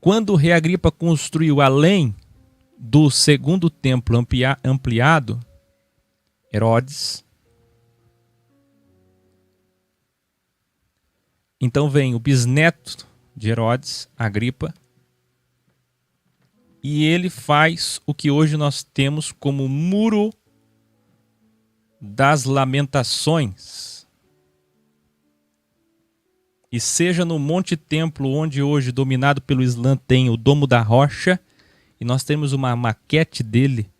Quando o rei Agripa construiu além do segundo templo ampliado, Herodes, então vem o bisneto de Herodes, Agripa, e ele faz o que hoje nós temos como Muro das Lamentações. E seja no Monte Templo, onde hoje, dominado pelo Islã, tem o Domo da Rocha, e nós temos uma maquete dele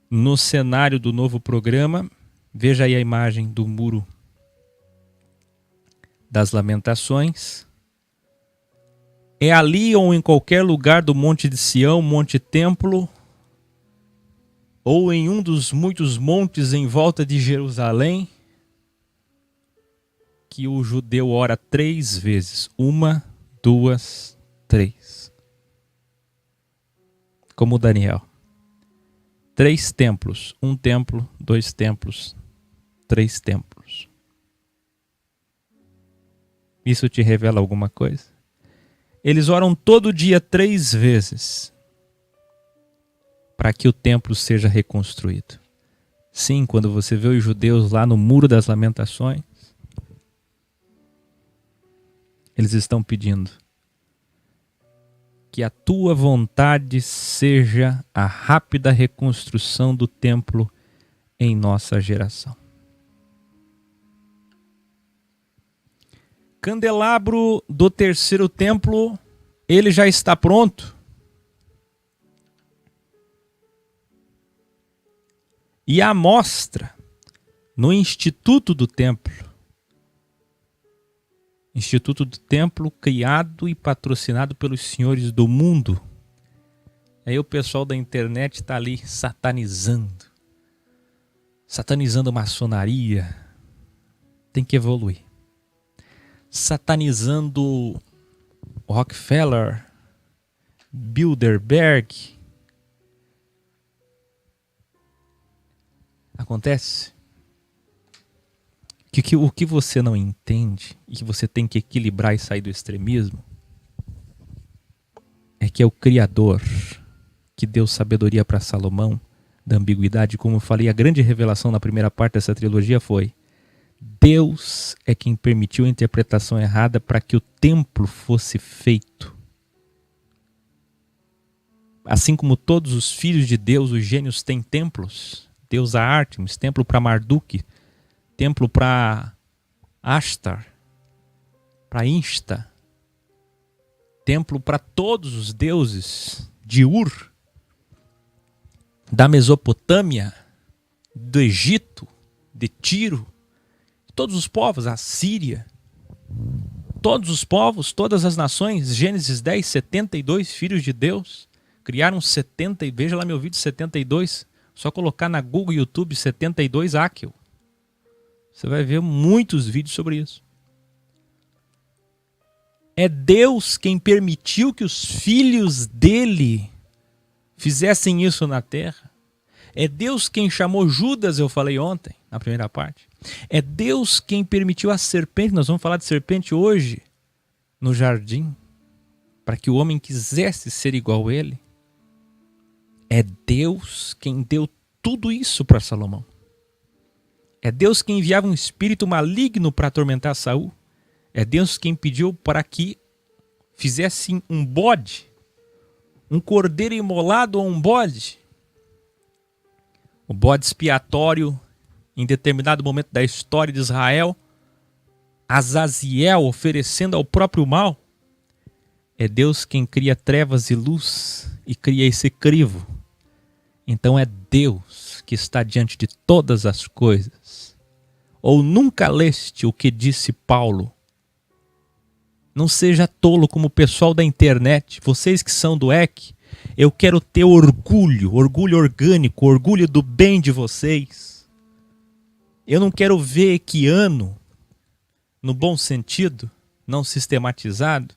no cenário do novo programa. Veja aí a imagem do Muro das Lamentações. É ali ou em qualquer lugar do Monte de Sião, Monte Templo, ou em um dos muitos montes em volta de Jerusalém, que o judeu ora 3 vezes. 1, 2, 3. Como Daniel. 3 templos. 1 templo, 2 templos, 3 templos. Isso te revela alguma coisa? Eles oram todo dia 3 vezes para que o templo seja reconstruído. Sim, quando você vê os judeus lá no Muro das Lamentações, eles estão pedindo que a tua vontade seja a rápida reconstrução do templo em nossa geração. Candelabro do terceiro templo, ele já está pronto. E a mostra no Instituto do Templo. Instituto do Templo criado e patrocinado pelos senhores do mundo. Aí o pessoal da internet está ali satanizando. Satanizando a maçonaria. Tem que evoluir. Satanizando Rockefeller, Bilderberg. Acontece que o que você não entende e que você tem que equilibrar e sair do extremismo é que é o Criador que deu sabedoria para Salomão da ambiguidade. Como eu falei, a grande revelação na primeira parte dessa trilogia foi: Deus é quem permitiu a interpretação errada para que o templo fosse feito. Assim como todos os filhos de Deus, os gênios, têm templos. Deusa Ártemis, templo para Marduk, templo para Ashtar, para Insta, templo para todos os deuses de Ur, da Mesopotâmia, do Egito, de Tiro, todos os povos, a Síria, todos os povos, todas as nações. Gênesis 10, 72 filhos de Deus, criaram 70, veja lá meu vídeo 72, só colocar na Google, YouTube, 72 Áquil. Você vai ver muitos vídeos sobre isso. É Deus quem permitiu que os filhos dele fizessem isso na terra. É Deus quem chamou Judas, eu falei ontem, na primeira parte. É Deus quem permitiu a serpente, nós vamos falar de serpente hoje, no jardim, para que o homem quisesse ser igual a ele. É Deus quem deu tudo isso para Salomão. É Deus quem enviava um espírito maligno para atormentar Saul. É Deus quem pediu para que fizessem um bode, um cordeiro imolado ou um bode. O bode expiatório, em determinado momento da história de Israel, Azaziel oferecendo ao próprio mal. É Deus quem cria trevas e luz e cria esse crivo. Então é Deus que está diante de todas as coisas. Ou nunca leste o que disse Paulo? Não seja tolo como o pessoal da internet. Vocês que são do EC, eu quero ter orgulho orgânico, orgulho do bem de vocês. Eu não quero ver equiano, no bom sentido, não sistematizado,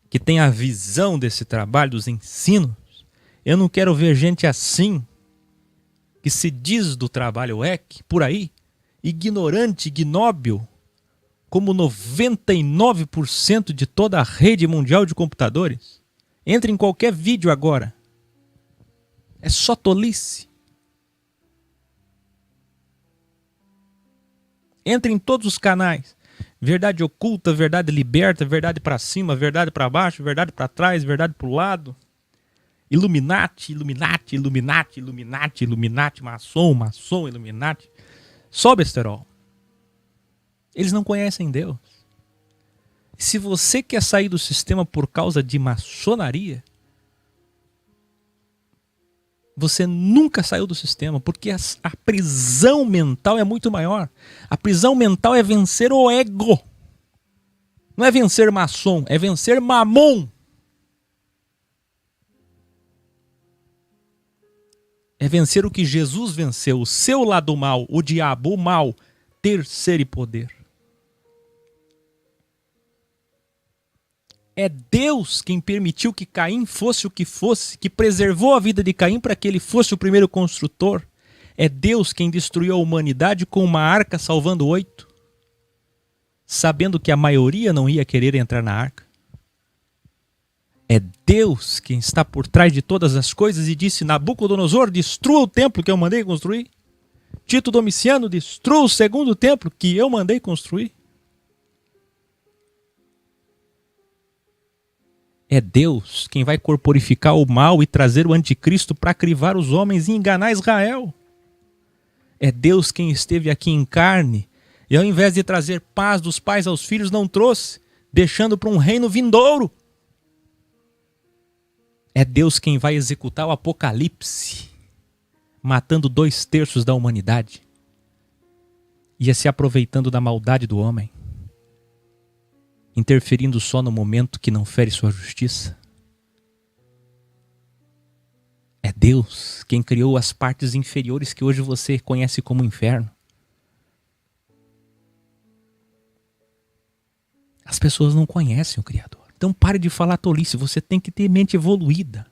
que tem a visão desse trabalho, dos ensinos. Eu não quero ver gente assim, que se diz do trabalho EC, por aí, ignorante, ignóbil, como 99% de toda a rede mundial de computadores. Entre em qualquer vídeo agora. É só tolice. Entre em todos os canais. Verdade oculta, verdade liberta, verdade para cima, verdade para baixo, verdade para trás, verdade para o lado. Illuminati, Illuminati, Illuminati, Illuminati, Illuminati, maçom, maçom, Illuminati. Só besterol. Eles não conhecem Deus. Se você quer sair do sistema por causa de maçonaria, você nunca saiu do sistema, porque a prisão mental é muito maior. A prisão mental é vencer o ego. Não é vencer maçom, é vencer mamon. É vencer o que Jesus venceu, o seu lado mal, o diabo, o mal, terceiro e poder. É Deus quem permitiu que Caim fosse o que fosse, que preservou a vida de Caim para que ele fosse o primeiro construtor. É Deus quem destruiu a humanidade com uma arca salvando 8, sabendo que a maioria não ia querer entrar na arca. É Deus quem está por trás de todas as coisas e disse: Nabucodonosor, destrua o templo que eu mandei construir. Tito Domiciano, destrua o segundo templo que eu mandei construir. É Deus quem vai corporificar o mal e trazer o anticristo para crivar os homens e enganar Israel. É Deus quem esteve aqui em carne e ao invés de trazer paz dos pais aos filhos não trouxe, deixando para um reino vindouro. É Deus quem vai executar o apocalipse, matando 2/3 da humanidade e se aproveitando da maldade do homem, interferindo só no momento que não fere sua justiça. É Deus quem criou as partes inferiores que hoje você conhece como inferno. As pessoas não conhecem o Criador. Então pare de falar tolice, você tem que ter mente evoluída.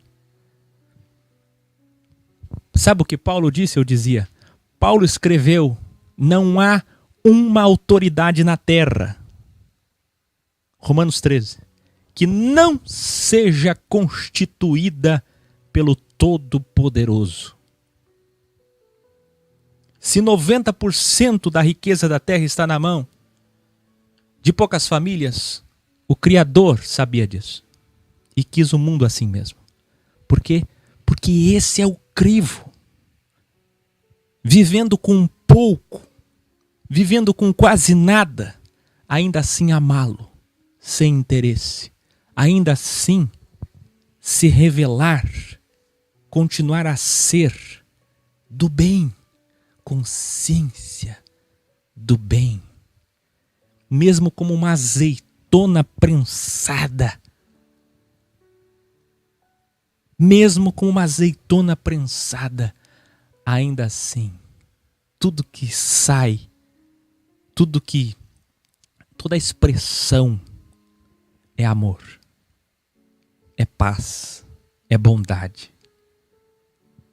Sabe o que Paulo disse? Eu dizia, Paulo escreveu, não há uma autoridade na terra, Romanos 13, que não seja constituída pelo Todo-Poderoso. Se 90% da riqueza da terra está na mão de poucas famílias, o Criador sabia disso e quis o mundo assim mesmo. Por quê? Porque esse é o crivo. Vivendo com pouco, vivendo com quase nada, ainda assim amá-lo, sem interesse. Ainda assim se revelar, continuar a ser do bem, consciência do bem. Mesmo como uma azeitona prensada. Mesmo com uma azeitona prensada, ainda assim, tudo que sai, toda a expressão é amor, é paz, é bondade.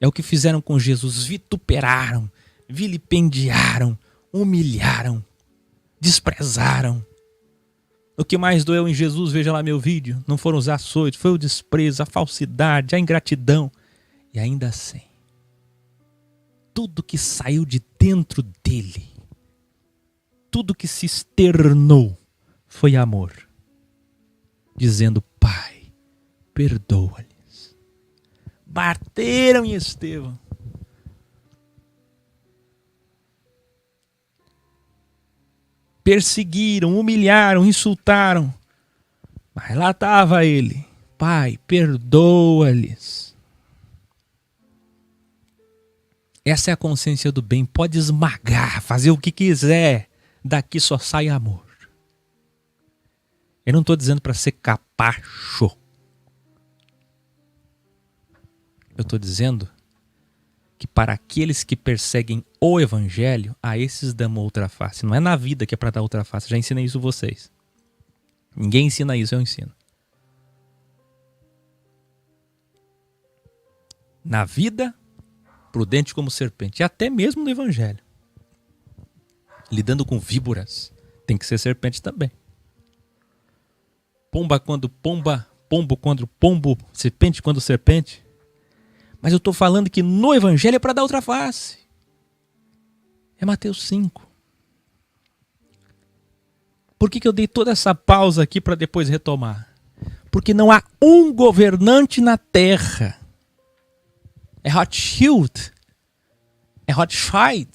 É o que fizeram com Jesus, vituperaram, vilipendiaram, humilharam, desprezaram. O que mais doeu em Jesus, veja lá meu vídeo, não foram os açoites, foi o desprezo, a falsidade, a ingratidão. E ainda assim, tudo que saiu de dentro dele, tudo que se externou foi amor. Dizendo, Pai, perdoa-lhes. Bateram em Estevão. Perseguiram, humilharam, insultaram. Mas lá estava ele. Pai, perdoa-lhes. Essa é a consciência do bem. Pode esmagar, fazer o que quiser. Daqui só sai amor. Eu não estou dizendo para ser capacho. Eu estou dizendo que para aqueles que perseguem o evangelho, a esses damos outra face. Não é na vida que é para dar outra face. Já ensinei isso a vocês. Ninguém ensina isso, eu ensino. Na vida, prudente como serpente. E até mesmo no evangelho. Lidando com víboras, tem que ser serpente também. Pomba, quando pomba pombo contra o pombo, serpente contra o serpente. Mas eu estou falando que no Evangelho é para dar outra face. É Mateus 5. Por que eu dei toda essa pausa aqui para depois retomar? Porque não há um governante na terra. É Rothschild, é Rothschild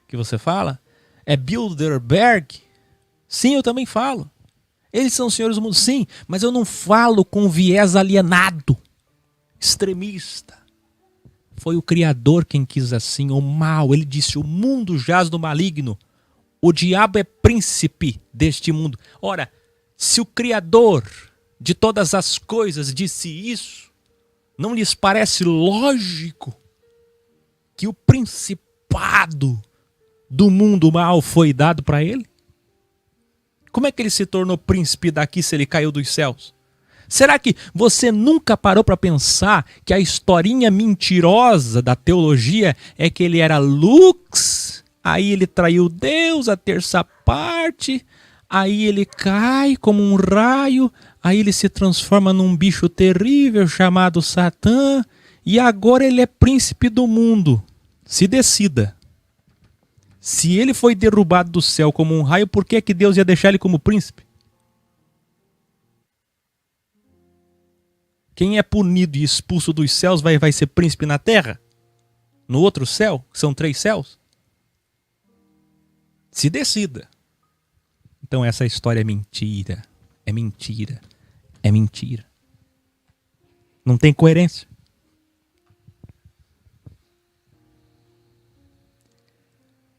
que você fala, é Bilderberg. Sim, eu também falo. Eles são os senhores do mundo, sim, mas eu não falo com viés alienado, extremista. Foi o Criador quem quis assim, o mal. Ele disse, o mundo jaz do maligno. O diabo é príncipe deste mundo. Ora, se o Criador de todas as coisas disse isso, não lhes parece lógico que o principado do mundo mal foi dado para ele? Como é que ele se tornou príncipe daqui se ele caiu dos céus? Será que você nunca parou para pensar que a historinha mentirosa da teologia é que ele era lux, aí ele traiu Deus, a terça parte, aí ele cai como um raio, aí ele se transforma num bicho terrível chamado Satã, e agora ele é príncipe do mundo? Se decida. Se ele foi derrubado do céu como um raio, por que Deus ia deixar ele como príncipe? Quem é punido e expulso dos céus vai ser príncipe na terra? No outro céu? São 3 céus? Se decida. Então essa história é mentira. É mentira. É mentira. Não tem coerência.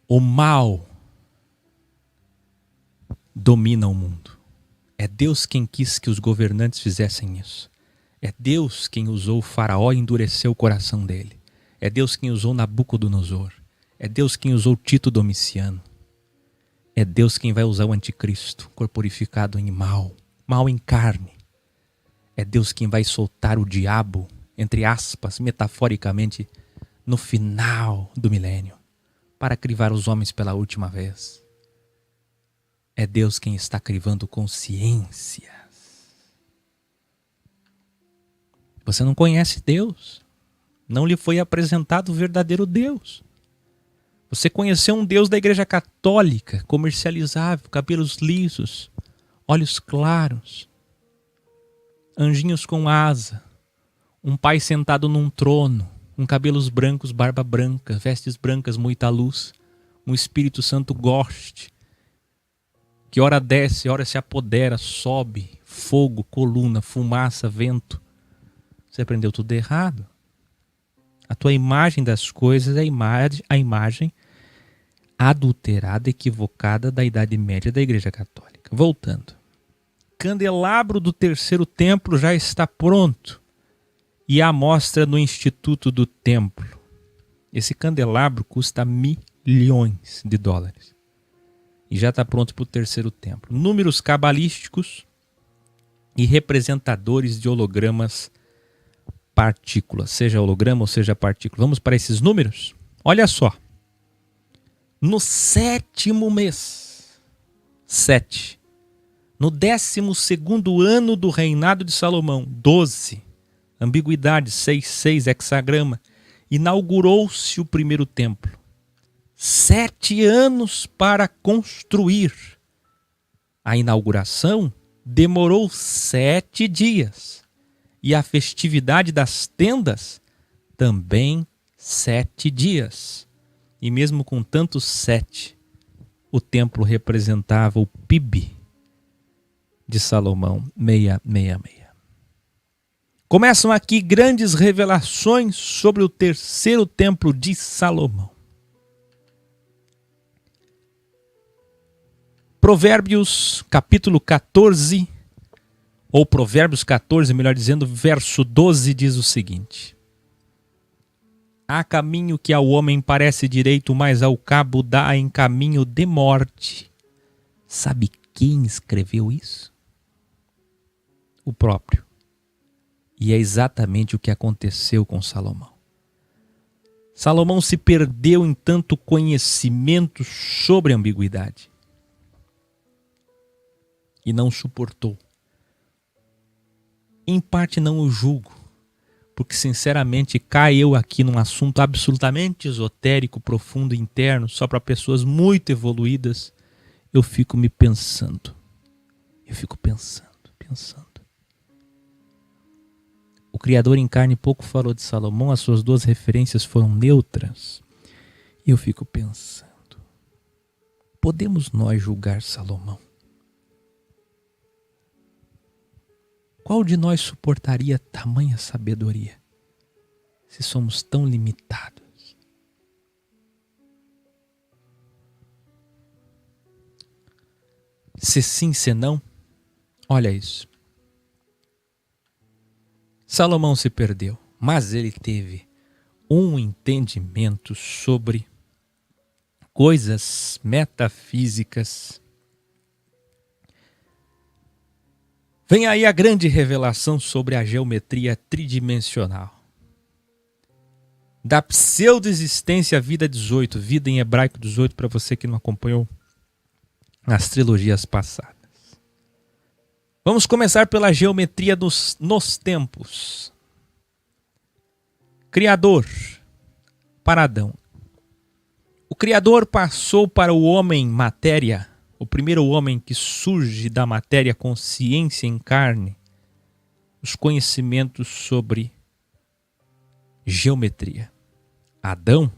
O mal domina o mundo. É Deus quem quis que os governantes fizessem isso. É Deus quem usou o faraó e endureceu o coração dele. É Deus quem usou Nabucodonosor. É Deus quem usou Tito Domiciano. É Deus quem vai usar o anticristo, corporificado em mal, mal em carne. É Deus quem vai soltar o diabo, entre aspas, metaforicamente, no final do milênio, para crivar os homens pela última vez. É Deus quem está crivando consciências. Você não conhece Deus. Não lhe foi apresentado o verdadeiro Deus. Você conheceu um Deus da Igreja Católica, comercializável, cabelos lisos, olhos claros, anjinhos com asa, um pai sentado num trono, com cabelos brancos, barba branca, vestes brancas, muita luz, um Espírito Santo goste, que ora desce, ora se apodera, sobe, fogo, coluna, fumaça, vento. Você aprendeu tudo errado. A tua imagem das coisas é a imagem adulterada, equivocada da Idade Média da Igreja Católica. Voltando. Candelabro do terceiro templo já está pronto e à mostra no Instituto do Templo. Esse candelabro custa $milhões e já está pronto para o terceiro templo. Números cabalísticos e representadores de hologramas partículas, seja holograma ou seja partícula. Vamos para esses números? Olha só. No 7º mês, 7. No 12º ano do reinado de Salomão, 12. Ambiguidade, 6, hexagrama. Inaugurou-se o primeiro templo. 7 anos para construir. A inauguração demorou 7 dias. E a festividade das tendas também 7 dias. E mesmo com tantos 7, o templo representava o PIB de Salomão, 666. Começam aqui grandes revelações sobre o terceiro templo de Salomão. Provérbios capítulo 14, ou Provérbios 14, melhor dizendo, verso 12 diz o seguinte: há caminho que ao homem parece direito, mas ao cabo dá em caminho de morte. Sabe quem escreveu isso? O próprio. E é exatamente o que aconteceu com Salomão. Salomão se perdeu em tanto conhecimento sobre a ambiguidade. E não suportou Em parte não o julgo, porque sinceramente cai eu aqui num assunto absolutamente esotérico, profundo, interno, só para pessoas muito evoluídas. Eu fico pensando. O Criador em carne pouco falou de Salomão, as suas duas referências foram neutras. E eu fico pensando, podemos nós julgar Salomão? Qual de nós suportaria tamanha sabedoria, se somos tão limitados? Se sim, se não, olha isso. Salomão se perdeu, mas ele teve um entendimento sobre coisas metafísicas. Vem aí a grande revelação sobre a geometria tridimensional. Da pseudo-existência vida 18, vida em hebraico 18, para você que não acompanhou nas trilogias passadas. Vamos começar pela geometria nos tempos. Criador para Adão. O Criador passou para o homem matéria, o primeiro homem que surge da matéria com ciência em carne, os conhecimentos sobre geometria. Adão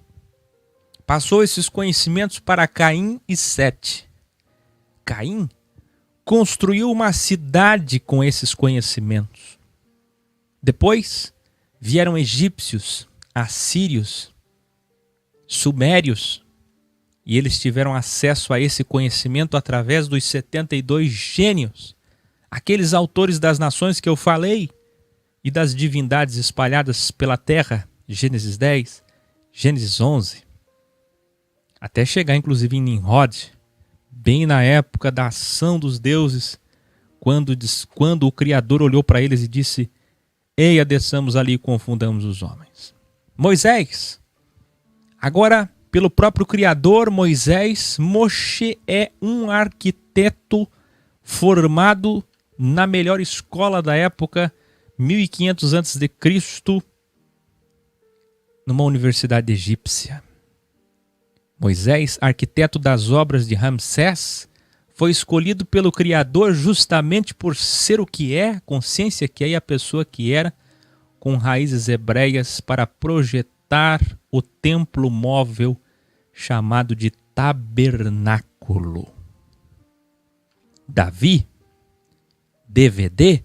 passou esses conhecimentos para Caim e Sete. Caim construiu uma cidade com esses conhecimentos. Depois vieram egípcios, assírios, sumérios, e eles tiveram acesso a esse conhecimento através dos 72 gênios, aqueles autores das nações que eu falei e das divindades espalhadas pela terra, Gênesis 10, Gênesis 11, até chegar inclusive em Nimrod, bem na época da ação dos deuses, quando o Criador olhou para eles e disse: eia, desçamos ali e confundamos os homens. Moisés, agora pelo próprio Criador, Moshe é um arquiteto formado na melhor escola da época, 1500 a.C., numa universidade egípcia. Moisés, arquiteto das obras de Ramsés, foi escolhido pelo Criador justamente por ser o que é, a consciência que é e a pessoa que era, com raízes hebreias, para projetar o templo móvel chamado de tabernáculo. Davi, DVD,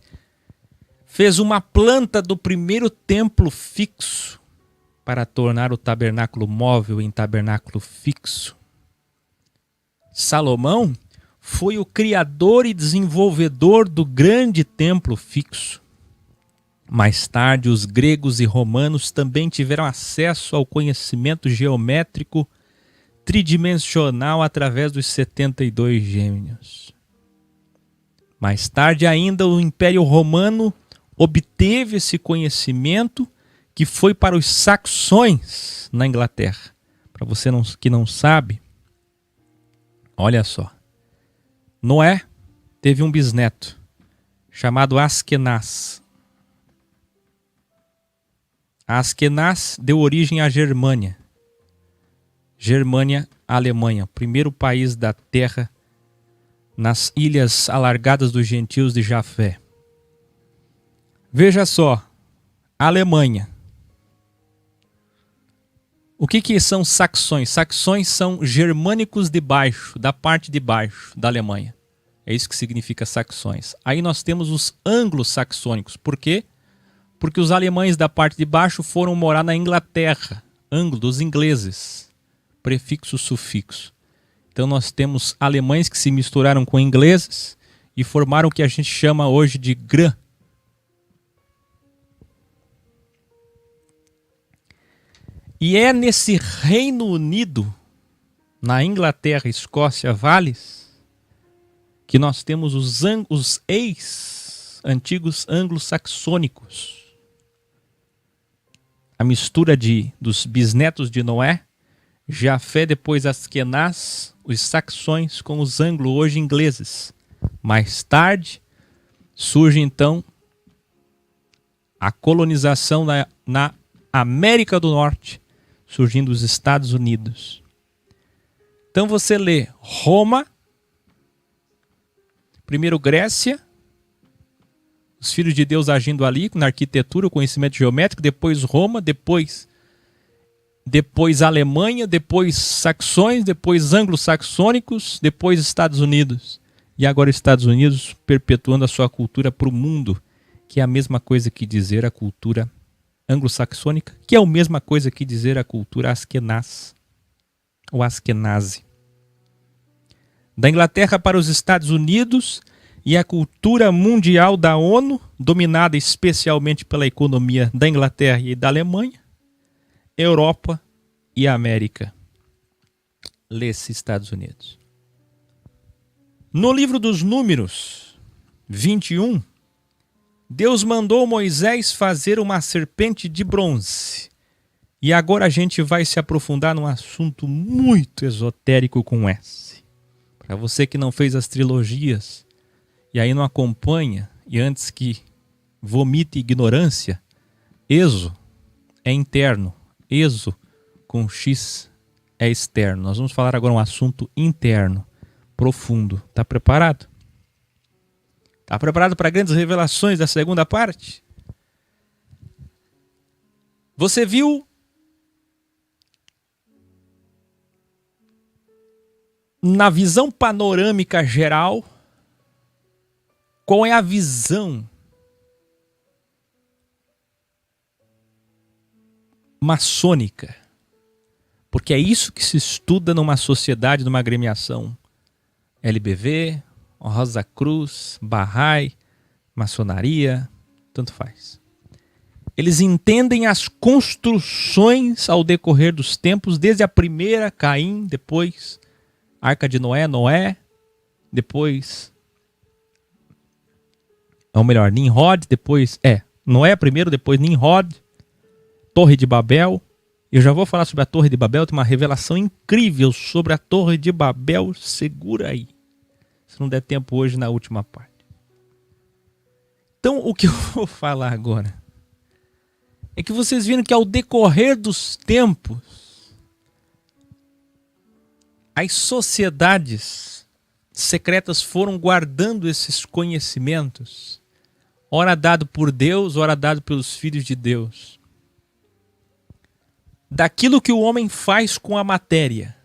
fez uma planta do primeiro templo fixo para tornar o tabernáculo móvel em tabernáculo fixo. Salomão foi o criador e desenvolvedor do grande templo fixo. Mais tarde, os gregos e romanos também tiveram acesso ao conhecimento geométrico tridimensional através dos 72 gêmeos. Mais tarde ainda, o Império Romano obteve esse conhecimento que foi para os saxões na Inglaterra. Para você que não sabe, olha só. Noé teve um bisneto chamado Askenaz. Askenaz deu origem à Germânia. Germânia, Alemanha, primeiro país da terra nas ilhas alargadas dos gentios de Jafé. Veja só, Alemanha. O que são saxões? Saxões são germânicos de baixo, da parte de baixo da Alemanha. É isso que significa saxões. Aí nós temos os anglo-saxônicos. Por quê? Porque os alemães da parte de baixo foram morar na Inglaterra. Anglo, dos ingleses. Prefixo, sufixo. Então nós temos alemães que se misturaram com ingleses e formaram o que a gente chama hoje de grã. E é nesse Reino Unido, na Inglaterra, Escócia, Wales, que nós temos os ex-antigos anglo-saxônicos. A mistura dos bisnetos de Noé, Jafé, depois Askenaz, os saxões com os anglo, hoje ingleses. Mais tarde, surge então A colonização na América do Norte, surgindo os Estados Unidos. Então você lê Roma, primeiro Grécia, os filhos de Deus agindo ali na arquitetura, o conhecimento geométrico, depois Roma, depois Alemanha, depois saxões, depois anglo-saxônicos, depois Estados Unidos. E agora Estados Unidos perpetuando a sua cultura para o mundo, que é a mesma coisa que dizer a cultura anglo-saxônica, que é a mesma coisa que dizer a cultura Askenaz, ou Askenazi. Da Inglaterra para os Estados Unidos e a cultura mundial da ONU, dominada especialmente pela economia da Inglaterra e da Alemanha, Europa e América. Lê-se Estados Unidos. No livro dos Números 21, Deus mandou Moisés fazer uma serpente de bronze. E agora a gente vai se aprofundar num assunto muito esotérico com S. Para você que não fez as trilogias e aí não acompanha, e antes que vomite ignorância, Exo é interno, Exo com X é externo. Nós vamos falar agora um assunto interno, profundo. Está preparado? Está preparado para grandes revelações da segunda parte? Você viu na visão panorâmica geral qual é a visão maçônica? Porque é isso que se estuda numa sociedade, numa agremiação. LBV, Rosa Cruz, Bahá'í, maçonaria, tanto faz. Eles entendem as construções ao decorrer dos tempos, desde a primeira, Caim, depois Arca de Noé, depois, ou melhor, Nimrod, depois, Noé primeiro, depois Nimrod, Torre de Babel. Eu já vou falar sobre a Torre de Babel, tem uma revelação incrível sobre a Torre de Babel, segura aí. Se não der tempo hoje na última parte. Então, o que eu vou falar agora é que vocês viram que ao decorrer dos tempos, as sociedades secretas foram guardando esses conhecimentos, ora dado por Deus, ora dado pelos filhos de Deus, daquilo que o homem faz com a matéria,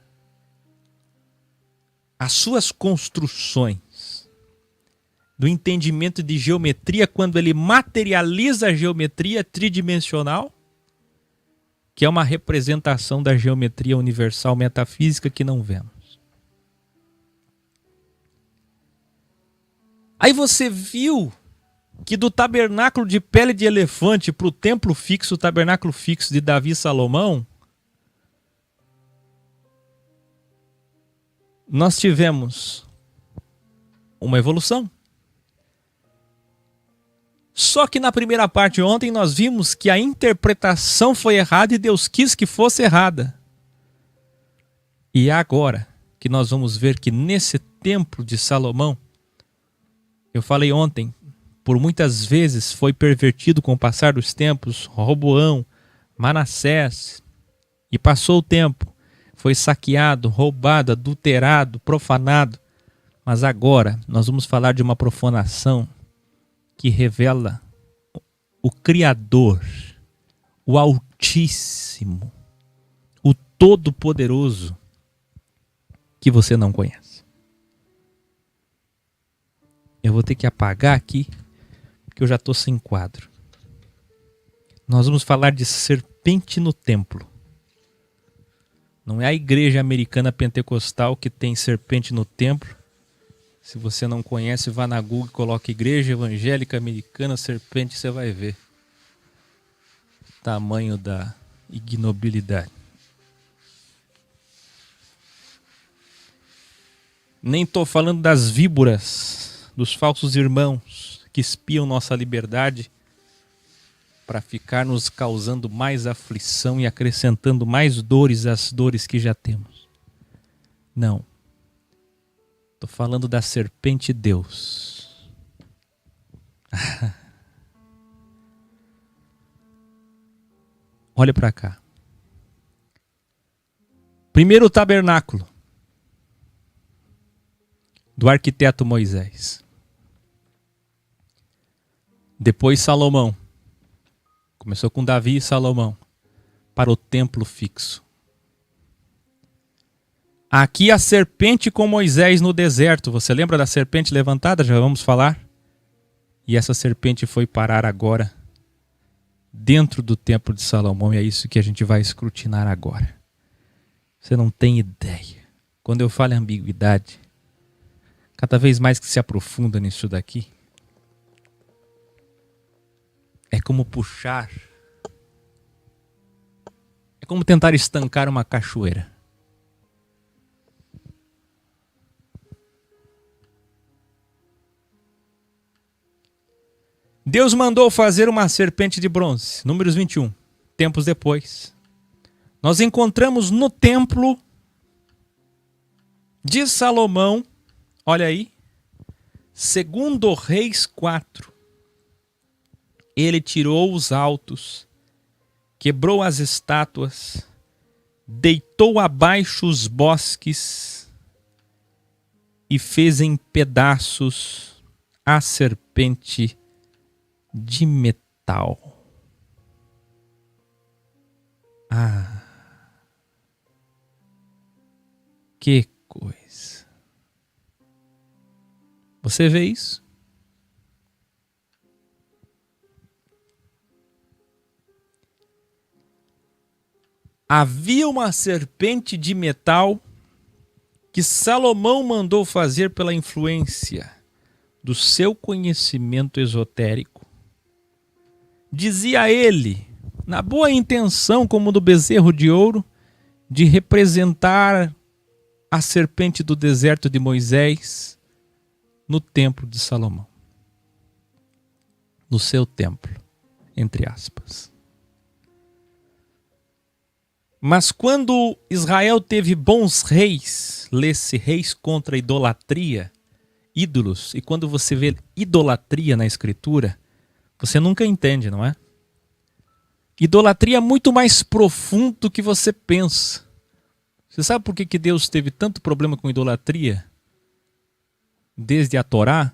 as suas construções, do entendimento de geometria, quando ele materializa a geometria tridimensional, que é uma representação da geometria universal metafísica que não vemos. Aí você viu que do tabernáculo de pele de elefante para o templo fixo, o tabernáculo fixo de Davi e Salomão, nós tivemos uma evolução. Só que na primeira parte ontem nós vimos que a interpretação foi errada e Deus quis que fosse errada. E é agora que nós vamos ver que nesse templo de Salomão, eu falei ontem, por muitas vezes foi pervertido com o passar dos tempos, Roboão, Manassés, e passou o tempo, foi saqueado, roubado, adulterado, profanado. Mas agora nós vamos falar de uma profanação que revela o Criador, o Altíssimo, o Todo-Poderoso, que você não conhece. Eu vou ter que apagar aqui, porque eu já estou sem quadro. Nós vamos falar de serpente no templo. Não é a igreja americana pentecostal que tem serpente no templo. Se você não conhece, vá na Google e coloque Igreja Evangélica Americana Serpente, você vai ver o tamanho da ignobilidade. Nem estou falando das víboras, dos falsos irmãos que espiam nossa liberdade para ficar nos causando mais aflição e acrescentando mais dores às dores que já temos. Não. Estou falando da serpente Deus. Olha para cá. Primeiro o tabernáculo, do arquiteto Moisés. Depois Salomão. Começou com Davi e Salomão. Para o templo fixo. Aqui a serpente com Moisés no deserto. Você lembra da serpente levantada? Já vamos falar. E essa serpente foi parar agora dentro do templo de Salomão. E é isso que a gente vai escrutinar agora. Você não tem ideia. Quando eu falo em ambiguidade, cada vez mais que se aprofunda nisso daqui, é como puxar, é como tentar estancar uma cachoeira. Deus mandou fazer uma serpente de bronze, Números 21, tempos depois. Nós encontramos no templo de Salomão, olha aí, segundo Reis 4. Ele tirou os altos, quebrou as estátuas, deitou abaixo os bosques e fez em pedaços a serpente de metal. Ah! Que coisa. Você vê isso? Havia uma serpente de metal que Salomão mandou fazer pela influência do seu conhecimento esotérico. Dizia ele, na boa intenção como do bezerro de ouro, de representar a serpente do deserto de Moisés no templo de Salomão. No seu templo, entre aspas. Mas quando Israel teve bons reis, lê-se reis contra a idolatria, ídolos, e quando você vê idolatria na escritura, você nunca entende, não é? Idolatria é muito mais profundo do que você pensa. Você sabe por que Deus teve tanto problema com idolatria desde a Torá?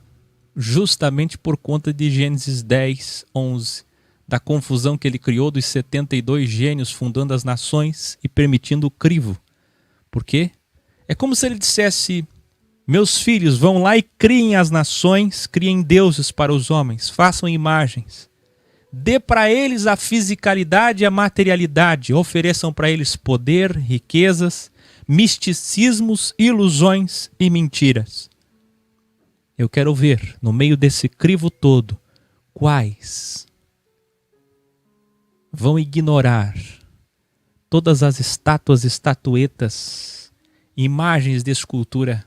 Justamente por conta de Gênesis 10, 11. Da confusão que ele criou dos 72 gênios fundando as nações e permitindo o crivo. Por quê? É como se ele dissesse, meus filhos, vão lá e criem as nações, criem deuses para os homens, façam imagens. Dê para eles a fisicalidade e a materialidade, ofereçam para eles poder, riquezas, misticismos, ilusões e mentiras. Eu quero ver, no meio desse crivo todo, quais vão ignorar todas as estátuas, estatuetas, imagens de escultura.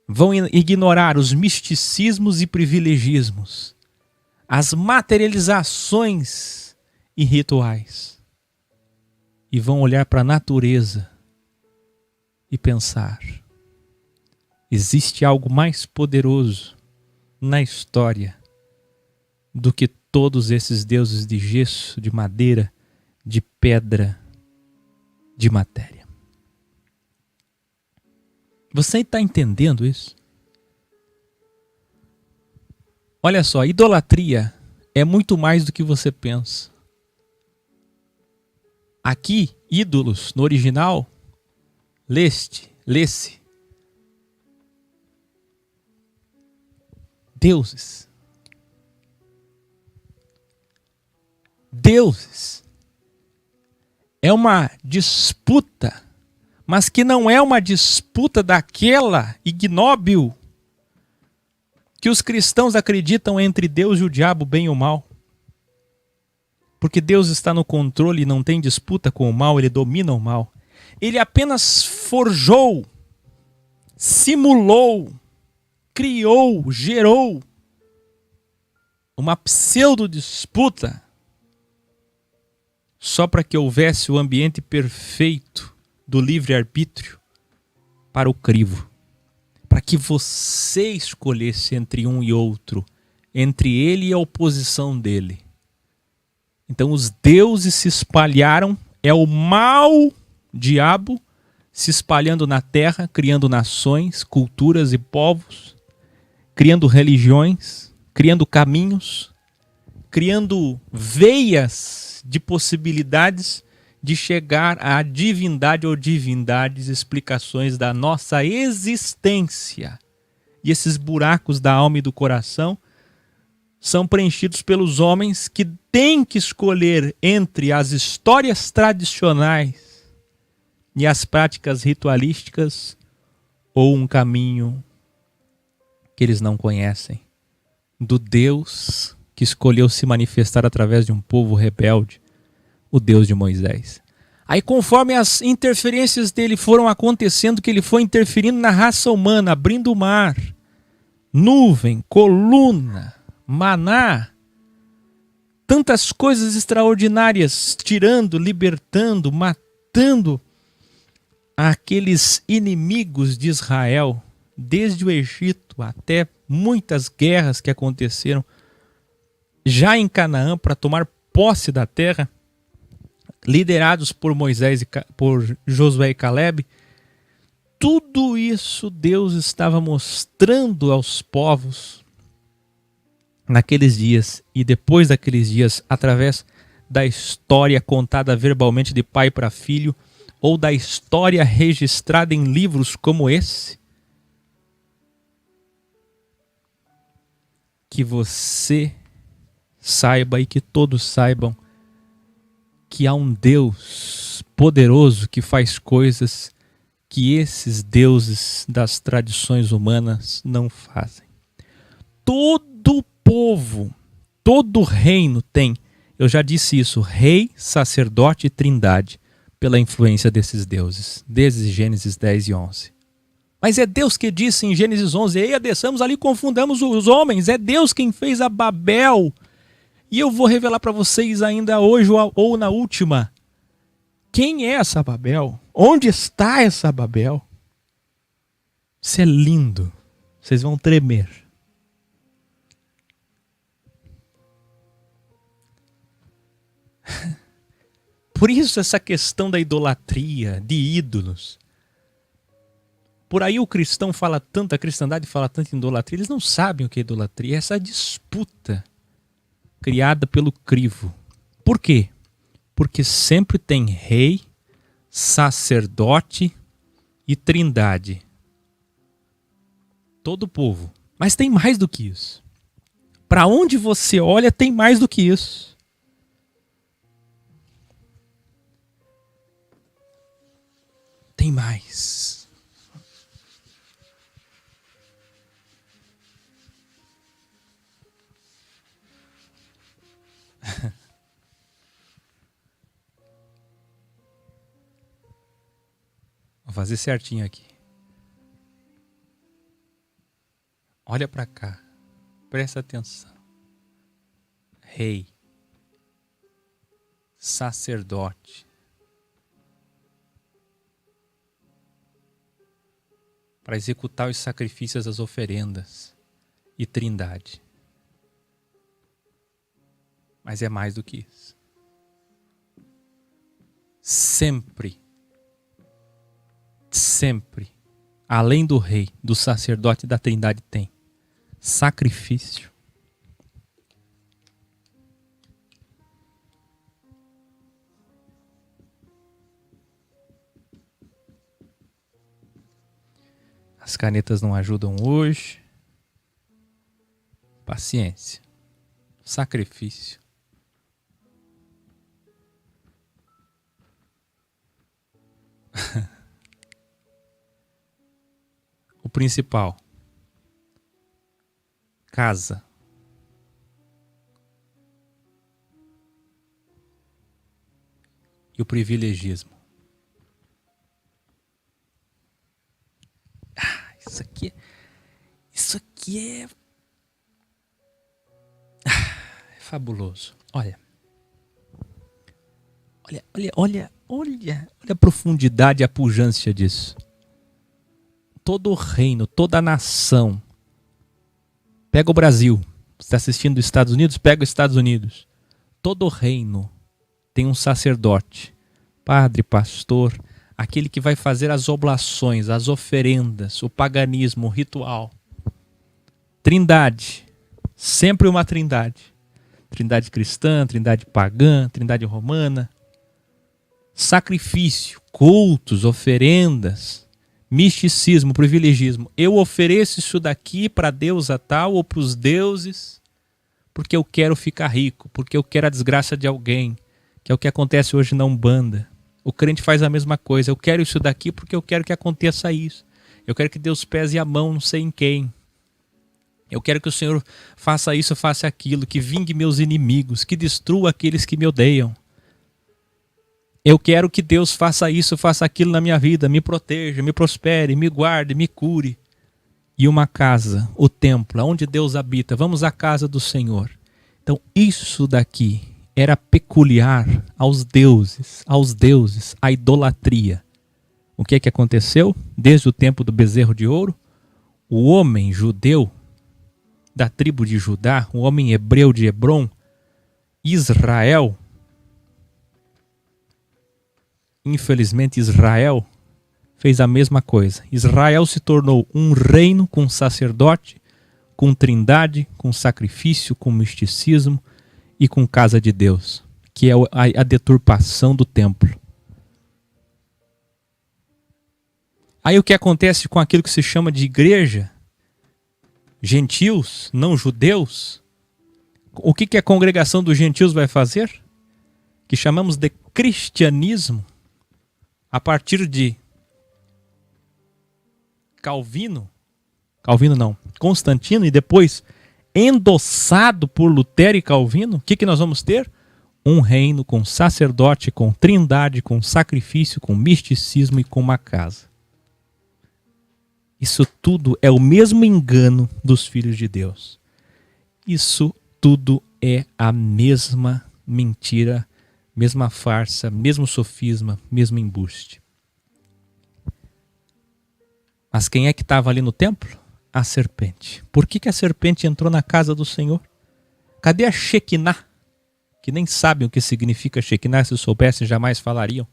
Vão ignorar os misticismos e privilegismos, as materializações e rituais. E vão olhar para a natureza e pensar, existe algo mais poderoso na história do que todos esses deuses de gesso, de madeira, de pedra, de matéria. Você está entendendo isso? Olha só, idolatria é muito mais do que você pensa. Aqui, ídolos, no original, lê-se, deuses. Deuses. É uma disputa, mas que não é uma disputa daquela ignóbil que os cristãos acreditam entre Deus e o diabo, bem ou mal. Porque Deus está no controle e não tem disputa com o mal, ele domina o mal. Ele apenas forjou, simulou, criou, gerou uma pseudo-disputa só para que houvesse o ambiente perfeito do livre-arbítrio para o crivo. Para que você escolhesse entre um e outro, entre ele e a oposição dele. Então os deuses se espalharam, é o mau diabo se espalhando na terra, criando nações, culturas e povos, criando religiões, criando caminhos, criando veias de possibilidades de chegar à divindade ou divindades, explicações da nossa existência. E esses buracos da alma e do coração são preenchidos pelos homens que têm que escolher entre as histórias tradicionais e as práticas ritualísticas ou um caminho que eles não conhecem, do Deus que escolheu se manifestar através de um povo rebelde, o Deus de Moisés. Aí, conforme as interferências dele foram acontecendo, que ele foi interferindo na raça humana, abrindo o mar, nuvem, coluna, maná, tantas coisas extraordinárias, tirando, libertando, matando aqueles inimigos de Israel, desde o Egito até muitas guerras que aconteceram já em Canaã para tomar posse da terra, liderados por Moisés e por Josué e Caleb. Tudo isso Deus estava mostrando aos povos naqueles dias e depois daqueles dias, através da história contada verbalmente de pai para filho, ou da história registrada em livros como esse, que você saiba e que todos saibam que há um Deus poderoso que faz coisas que esses deuses das tradições humanas não fazem. Todo povo, todo reino tem, eu já disse isso, rei, sacerdote e trindade, pela influência desses deuses, desde Gênesis 10 e 11. Mas é Deus que disse em Gênesis 11, ei, desçamos ali, confundamos os homens, é Deus quem fez a Babel. E eu vou revelar para vocês ainda hoje ou na última, quem é essa Babel? Onde está essa Babel? Isso é lindo, vocês vão tremer. Por isso essa questão da idolatria, de ídolos. Por aí o cristão fala tanto, a cristandade fala tanto em idolatria, eles não sabem o que é idolatria, é essa disputa criada pelo crivo. Por quê? Porque sempre tem rei, sacerdote e trindade. Todo povo. Mas tem mais do que isso. Para onde você olha, tem mais do que isso. Tem mais. Vou fazer certinho aqui. Olha para cá. Presta atenção. Rei. Sacerdote. Para executar os sacrifícios, as oferendas. E trindade. Mas é mais do que isso. Sempre, além do rei, do sacerdote e da trindade, tem sacrifício. As canetas não ajudam hoje. Paciência. Sacrifício. O principal. Casa. E o privilegismo. Isso aqui é fabuloso. Olha a profundidade e a pujança disso. Todo o reino, toda a nação. Pega o Brasil. Você está assistindo os Estados Unidos? Pega os Estados Unidos. todo reino tem um sacerdote, padre, pastor, aquele que vai fazer as oblações, as oferendas, o paganismo, o ritual. Trindade, sempre uma trindade. Trindade cristã, trindade pagã, trindade romana. Sacrifício, cultos, oferendas, misticismo, privilegismo. Eu ofereço isso daqui para a deusa tal ou para os deuses porque eu quero ficar rico, porque eu quero a desgraça de alguém, que é o que acontece hoje na Umbanda. O crente faz a mesma coisa. Eu quero isso daqui porque eu quero que aconteça isso. Eu quero que Deus pese a mão não sei em quem. Eu quero que o Senhor faça isso, faça aquilo, que vingue meus inimigos, que destrua aqueles que me odeiam. Eu quero que Deus faça isso, faça aquilo na minha vida, me proteja, me prospere, me guarde, me cure. E uma casa, o templo, onde Deus habita, vamos à casa do Senhor. Então isso daqui era peculiar aos deuses, à idolatria. O que é que aconteceu? Desde o tempo do bezerro de ouro, o homem judeu da tribo de Judá, o homem hebreu de Hebrom, Israel, infelizmente Israel fez a mesma coisa. Israel se tornou um reino com sacerdote, com trindade, com sacrifício, com misticismo e com casa de Deus, que é a deturpação do templo. Aí o que acontece com aquilo que se chama de igreja? Gentios, não judeus? O que a congregação dos gentios vai fazer? Que chamamos de cristianismo, a partir de Constantino, e depois endossado por Lutero e Calvino. O que nós vamos ter? Um reino com sacerdote, com trindade, com sacrifício, com misticismo e com uma casa. Isso tudo é o mesmo engano dos filhos de Deus. Isso tudo é a mesma mentira, mesma farsa, mesmo sofisma, mesmo embuste. Mas quem é que estava ali no templo? A serpente. Por que a serpente entrou na casa do Senhor? Cadê a Shekinah? Que nem sabem o que significa Shekinah, se soubessem jamais falariam.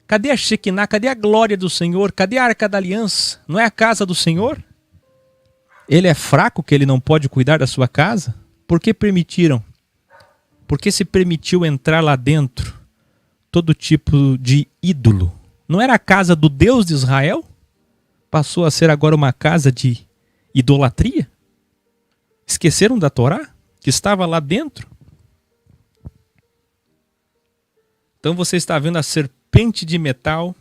Cadê a Shekinah? Cadê a glória do Senhor? Cadê a Arca da Aliança? Não é a casa do Senhor? Ele é fraco que ele não pode cuidar da sua casa? Por que permitiram? Por que se permitiu entrar lá dentro todo tipo de ídolo? Não era a casa do Deus de Israel? Passou a ser agora uma casa de idolatria? Esqueceram da Torá? Que estava lá dentro? Então você está vendo a serpente de metal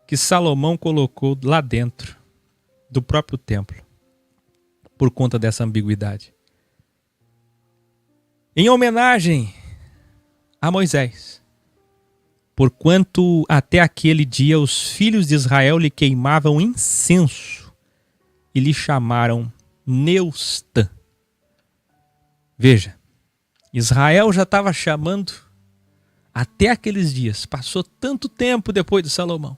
que Salomão colocou lá dentro do próprio templo, por conta dessa ambiguidade. Em homenagem a Moisés, porquanto até aquele dia os filhos de Israel lhe queimavam incenso e lhe chamaram Neustã. Veja, Israel já estava chamando até aqueles dias, passou tanto tempo depois de Salomão.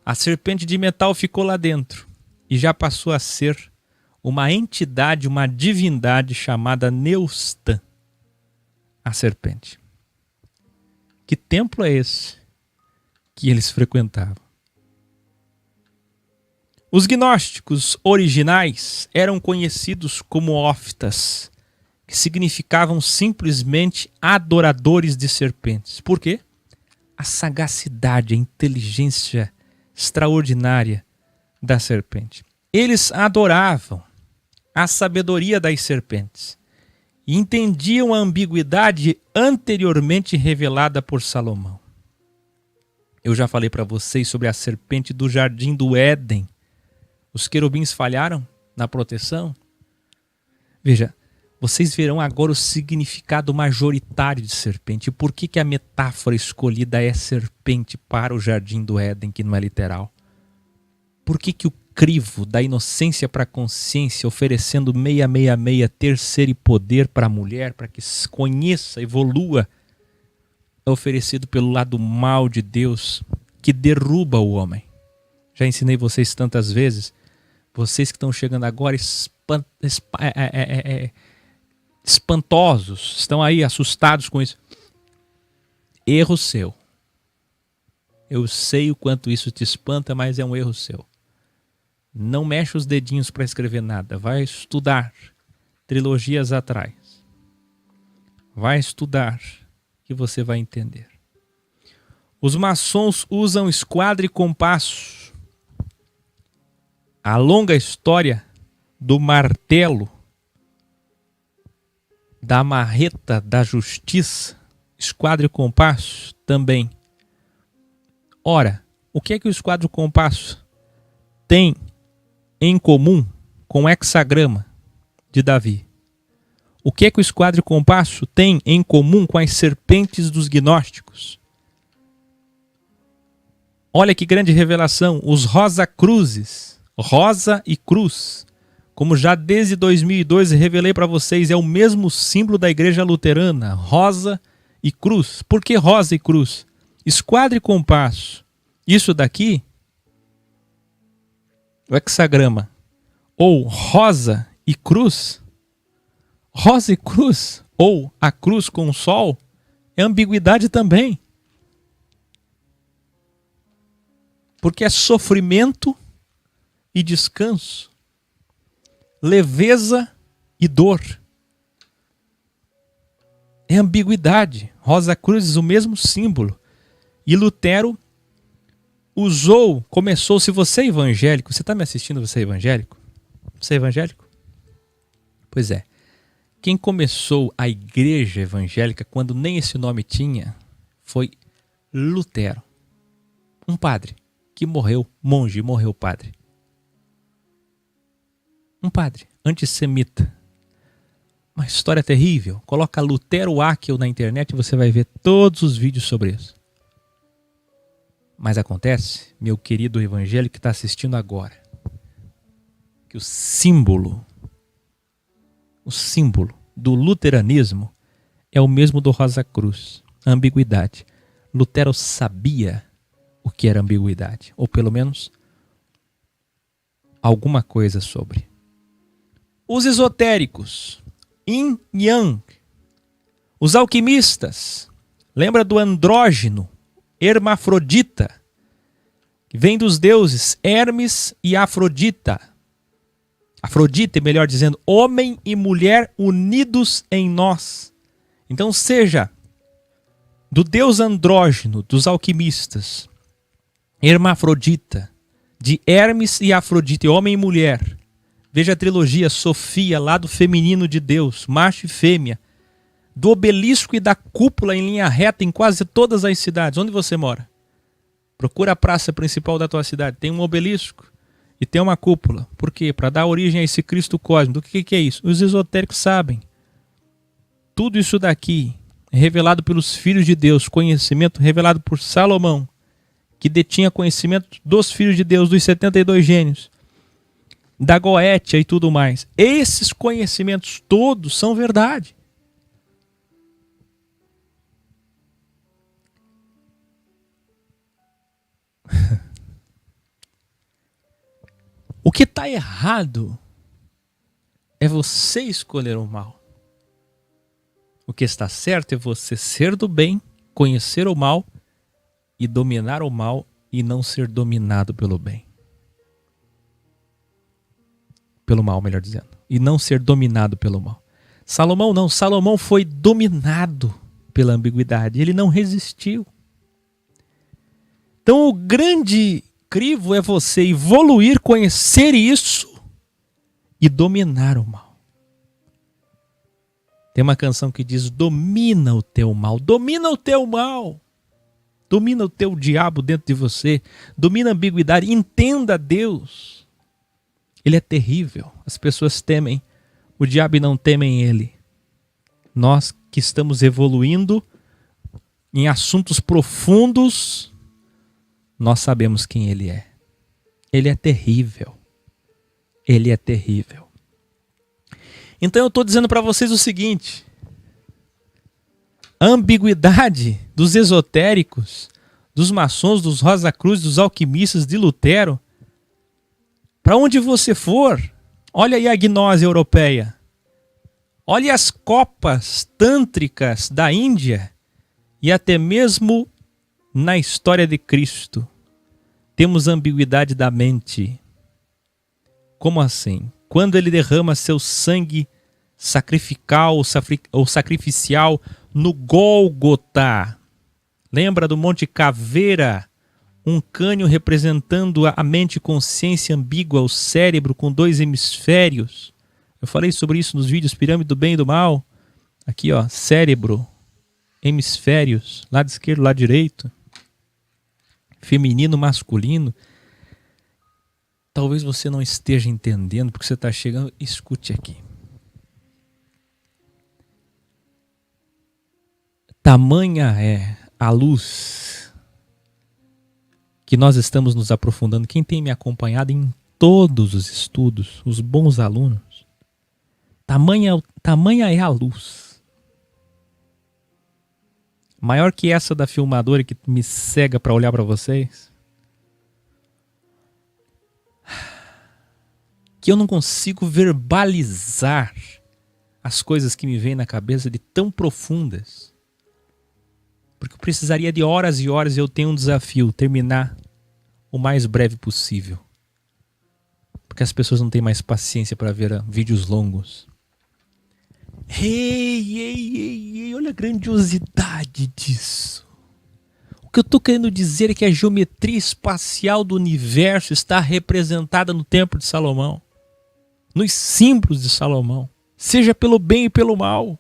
A serpente de metal ficou lá dentro e já passou a ser uma entidade, uma divindade chamada Neustã, a serpente. Que templo é esse que eles frequentavam? Os gnósticos originais eram conhecidos como ófitas, que significavam simplesmente adoradores de serpentes. Por quê? A sagacidade, a inteligência extraordinária da serpente. Eles adoravam a sabedoria das serpentes e entendiam a ambiguidade anteriormente revelada por Salomão. Eu já falei para vocês sobre a serpente do jardim do Éden. Os querubins falharam na proteção. Veja, vocês verão agora o significado majoritário de serpente. Por que a metáfora escolhida é serpente para o jardim do Éden, que não é literal? Por que o crivo da inocência para a consciência, oferecendo 666, terceiro poder para a mulher, para que conheça, evolua, é oferecido pelo lado mal de Deus, que derruba o homem? Já ensinei vocês tantas vezes. Vocês que estão chegando agora, espantosos, estão aí assustados com isso. Erro seu. Eu sei o quanto isso te espanta, mas é um erro seu. Não mexe os dedinhos para escrever nada. Vai estudar trilogias atrás. Vai estudar que você vai entender. Os maçons usam esquadra e compasso. A longa história do martelo, da marreta da justiça, esquadra e compasso também. Ora, o que é que o esquadra e compasso tem em comum com o hexagrama de Davi? O que é que o esquadra e compasso tem em comum com as serpentes dos gnósticos? Olha que grande revelação, os rosa-cruzes, rosa e cruz, como já desde 2002 revelei para vocês, é o mesmo símbolo da igreja luterana, rosa e cruz. Por que rosa e cruz? Esquadra e compasso. Isso daqui, o hexagrama, ou rosa e cruz, ou a cruz com o sol, é ambiguidade também. Porque é sofrimento e descanso, leveza e dor. É ambiguidade. Rosa Cruzes, o mesmo símbolo. E Lutero começou, se você é evangélico, você está me assistindo, você é evangélico? Você é evangélico? Pois é. Quem começou a igreja evangélica, quando nem esse nome tinha, foi Lutero. Um padre que morreu, monge, morreu padre. Um padre, antissemita. Uma história terrível. Coloca Lutero Akel na internet e você vai ver todos os vídeos sobre isso. Mas acontece, meu querido evangélico que está assistindo agora, que o símbolo do luteranismo é o mesmo do Rosa Cruz, a ambiguidade. Lutero sabia o que era ambiguidade, ou pelo menos alguma coisa sobre. Os esotéricos, Yin Yang, os alquimistas, lembra do andrógeno, hermafrodita, que vem dos deuses Hermes e Afrodita. Afrodite, melhor dizendo, homem e mulher unidos em nós. Então seja do deus andrógeno, dos alquimistas, hermafrodita, de Hermes e Afrodite, homem e mulher. Veja a trilogia Sofia, lado feminino de Deus, macho e fêmea, do obelisco e da cúpula em linha reta em quase todas as cidades. Onde você mora? Procura a praça principal da tua cidade. Tem um obelisco e tem uma cúpula. Por quê? Para dar origem a esse Cristo cósmico. O que é isso? Os esotéricos sabem. Tudo isso daqui é revelado pelos filhos de Deus, conhecimento revelado por Salomão, que detinha conhecimento dos filhos de Deus, dos 72 gênios, da Goétia e tudo mais. Esses conhecimentos todos são verdade. O que está errado é você escolher o mal. O que está certo é você ser do bem, conhecer o mal e dominar o mal e não ser dominado pelo bem. Pelo mal, melhor dizendo. E não ser dominado pelo mal. Salomão não. Salomão foi dominado pela ambiguidade. Ele não resistiu. Então o grande crivo é você evoluir, conhecer isso e dominar o mal. Tem uma canção que diz: domina o teu mal, domina o teu mal. Domina o teu diabo dentro de você. Domina a ambiguidade. Entenda Deus. Ele é terrível. As pessoas temem o diabo e não temem ele. Nós que estamos evoluindo em assuntos profundos, nós sabemos quem ele é. Ele é terrível. Ele é terrível. Então eu estou dizendo para vocês o seguinte: a ambiguidade dos esotéricos, dos maçons, dos Rosa-Cruz, dos alquimistas, de Lutero, para onde você for, olha aí a gnose europeia, Olhe as copas tântricas da Índia e até mesmo na história de Cristo. Temos ambiguidade da mente. Como assim? Quando ele derrama seu sangue sacrificial ou sacrificial no Gólgota. Lembra do Monte Caveira? Um cânion representando a mente e consciência ambígua, o cérebro com 2 hemisférios. Eu falei sobre isso nos vídeos Pirâmide do Bem e do Mal. Aqui, ó, cérebro, hemisférios, lado esquerdo, lado direito. Feminino, masculino. Talvez você não esteja entendendo porque você está chegando. Escute aqui. Tamanha é a luz que nós estamos nos aprofundando. Quem tem me acompanhado em todos os estudos, os bons alunos, tamanha é a luz. Maior que essa da filmadora que me cega para olhar para vocês. Que eu não consigo verbalizar as coisas que me vêm na cabeça de tão profundas. Porque eu precisaria de horas e horas e eu tenho um desafio, terminar o mais breve possível. Porque as pessoas não têm mais paciência para ver vídeos longos. Ei, olha a grandiosidade disso. O que eu estou querendo dizer é que a geometria espacial do universo está representada no Templo de Salomão. Nos símbolos de Salomão. Seja pelo bem e pelo mal.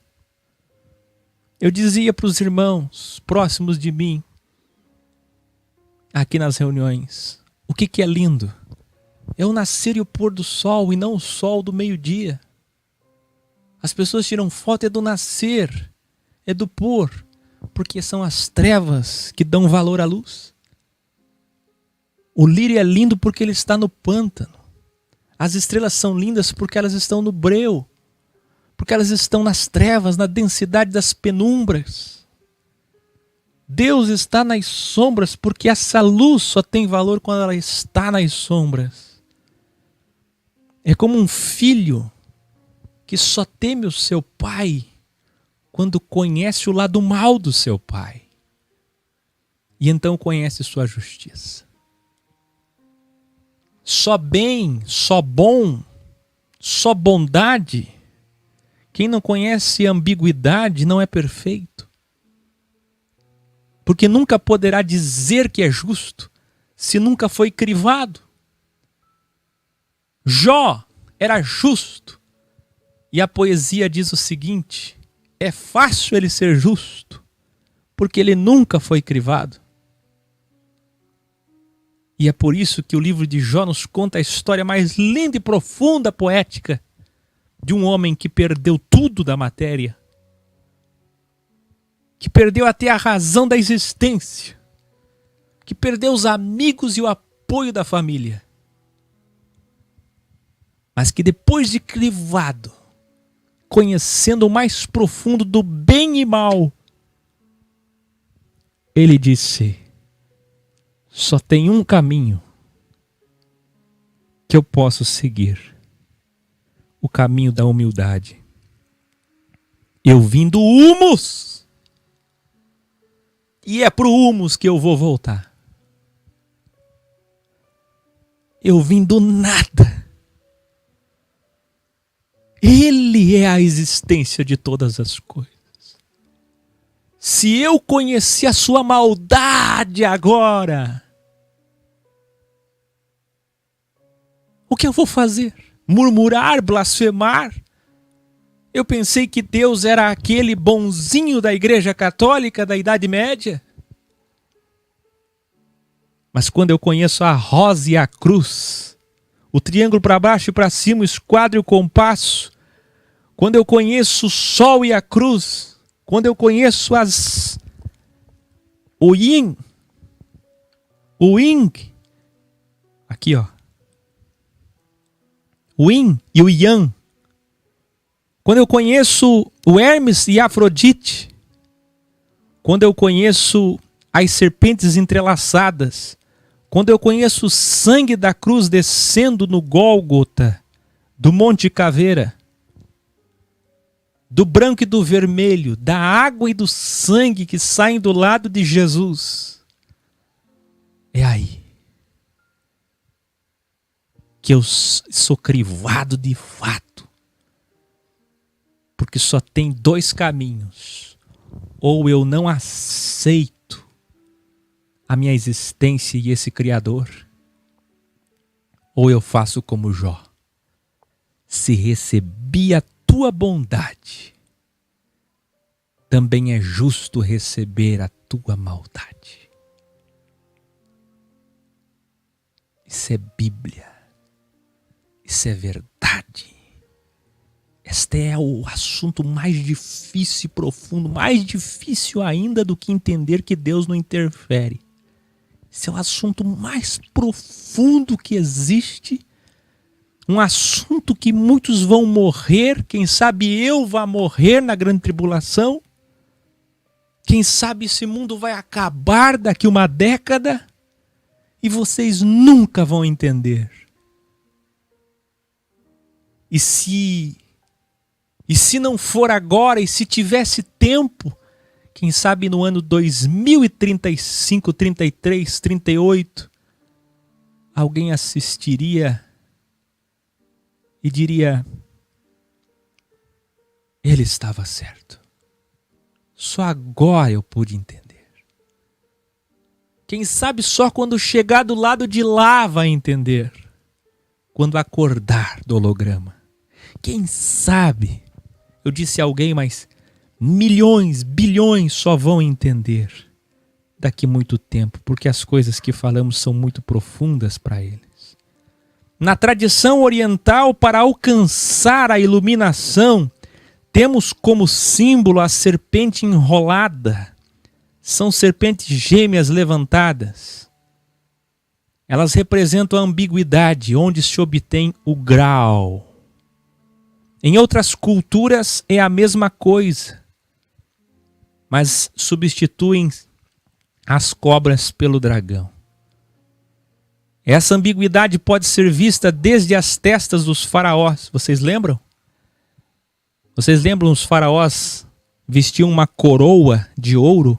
Eu dizia para os irmãos próximos de mim, aqui nas reuniões, o que é lindo? É o nascer e o pôr do sol e não o sol do meio-dia. As pessoas tiram foto é do nascer, é do pôr, porque são as trevas que dão valor à luz. O lírio é lindo porque ele está no pântano. As estrelas são lindas porque elas estão no breu. Porque elas estão nas trevas, na densidade das penumbras. Deus está nas sombras porque essa luz só tem valor quando ela está nas sombras. É como um filho que só teme o seu pai quando conhece o lado mal do seu pai. E então conhece sua justiça. Só bem, só bom, só bondade. Quem não conhece ambiguidade não é perfeito. Porque nunca poderá dizer que é justo se nunca foi crivado. Jó era justo. E a poesia diz o seguinte: é fácil ele ser justo, porque ele nunca foi crivado. E é por isso que o livro de Jó nos conta a história mais linda e profunda, poética, de um homem que perdeu tudo da matéria, que perdeu até a razão da existência, que perdeu os amigos e o apoio da família, mas que depois de crivado, conhecendo o mais profundo do bem e mal, ele disse: só tem um caminho que eu posso seguir. O caminho da humildade. Eu vim do humus. E é pro humus que eu vou voltar. Eu vim do nada. Ele é a existência de todas as coisas. Se eu conhecer a sua maldade agora, o que eu vou fazer? Murmurar, blasfemar? Eu pensei que Deus era aquele bonzinho da Igreja Católica da Idade Média. Mas quando eu conheço a rosa e a cruz, o triângulo para baixo e para cima, o esquadro e o compasso, quando eu conheço o sol e a cruz, quando eu conheço o yin, o ying, aqui ó, o yin e o yang, quando eu conheço o Hermes e a Afrodite, quando eu conheço as serpentes entrelaçadas, quando eu conheço o sangue da cruz descendo no Gólgota, do Monte Caveira, do branco e do vermelho, da água e do sangue que saem do lado de Jesus, é aí que eu sou crivado de fato. Porque só tem dois caminhos. Ou eu não aceito a minha existência e esse Criador, ou eu faço como Jó. Se recebi a tua bondade, também é justo receber a tua maldade. Isso é Bíblia. Isso é verdade. Este é o assunto mais difícil e profundo, mais difícil ainda do que entender que Deus não interfere. Esse é o assunto mais profundo que existe, um assunto que muitos vão morrer, quem sabe eu vá morrer na grande tribulação, quem sabe esse mundo vai acabar daqui uma década e vocês nunca vão entender. E se não for agora, e se tivesse tempo, quem sabe no ano 2035, 33, 38, alguém assistiria e diria: ele estava certo. Só agora eu pude entender. Quem sabe só quando chegar do lado de lá vai entender. Quando acordar do holograma. Quem sabe? Eu disse a alguém, mas milhões, bilhões só vão entender daqui muito tempo, porque as coisas que falamos são muito profundas para eles. Na tradição oriental, para alcançar a iluminação, temos como símbolo a serpente enrolada. São serpentes gêmeas levantadas. Elas representam a ambiguidade, onde se obtém o grau. Em outras culturas é a mesma coisa, mas substituem as cobras pelo dragão. Essa ambiguidade pode ser vista desde as testas dos faraós. Vocês lembram? Vocês lembram os faraós vestiam uma coroa de ouro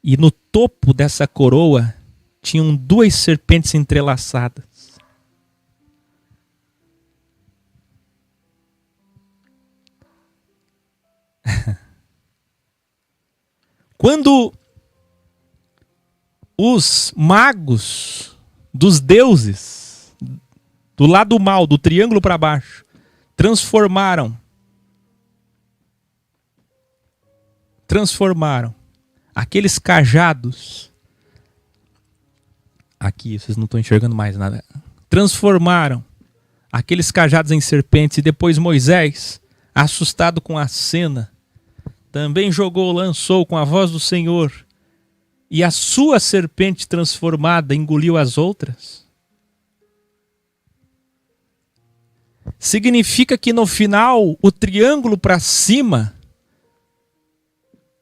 e no topo dessa coroa tinham duas serpentes entrelaçadas. Quando os magos dos deuses, do lado mal, do triângulo para baixo, transformaram aqueles cajados, aqui vocês não estão enxergando mais nada, transformaram aqueles cajados em serpentes, e depois Moisés, assustado com a cena, também lançou com a voz do Senhor, e a sua serpente transformada engoliu as outras. Significa que no final o triângulo para cima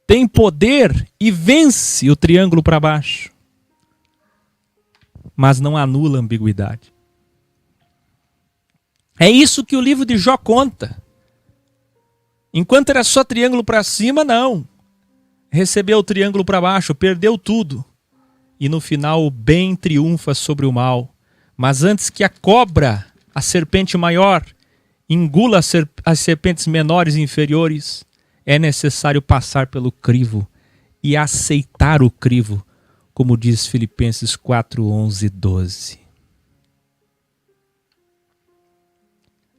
tem poder e vence o triângulo para baixo, mas não anula a ambiguidade. É isso que o livro de Jó conta. Enquanto era só triângulo para cima, não. Recebeu o triângulo para baixo, perdeu tudo. E no final o bem triunfa sobre o mal. Mas antes que a cobra, a serpente maior, engula as serpentes menores e inferiores, é necessário passar pelo crivo e aceitar o crivo, como diz Filipenses 4, 11 e 12.